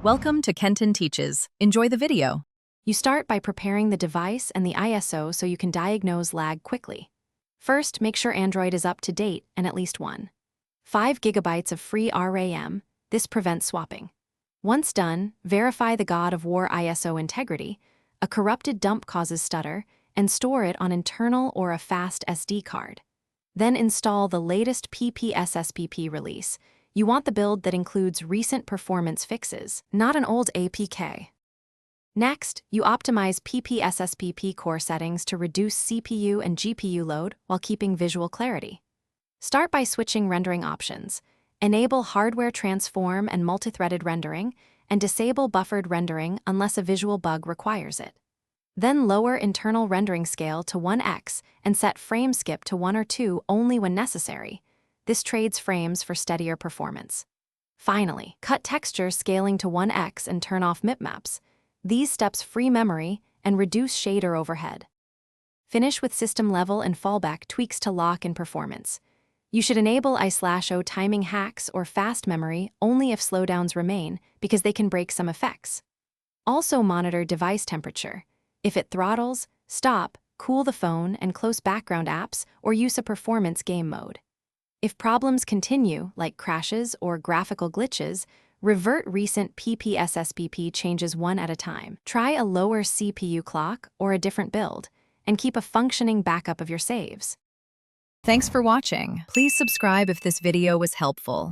Welcome to Kenton Teaches. Enjoy the video. You start by preparing the device and the ISO so you can diagnose lag quickly. First, make sure Android is up to date and at least 5 GB of free RAM. This prevents swapping. Once done, verify the God of War ISO integrity. A corrupted dump causes stutter, and store it on internal or a fast SD card. Then install the latest Ppsspp release. You want the build that includes recent performance fixes, not an old APK. Next, you optimize Ppsspp core settings to reduce CPU and GPU load while keeping visual clarity. Start by switching rendering options. Enable hardware transform and multithreaded rendering, and disable buffered rendering unless a visual bug requires it. Then lower internal rendering scale to 1x and set frame skip to 1 or 2 only when necessary. This trades frames for steadier performance. Finally, cut texture scaling to 1x and turn off mipmaps. These steps free memory and reduce shader overhead. Finish with system level and fallback tweaks to lock in performance. You should enable I/O timing hacks or fast memory only if slowdowns remain because they can break some effects. Also monitor device temperature. If it throttles, stop, cool the phone and close background apps or use a performance game mode. If problems continue, like crashes or graphical glitches, revert recent Ppsspp changes one at a time. Try a lower CPU clock or a different build, and keep a functioning backup of your saves. Thanks for watching. Please subscribe if this video was helpful.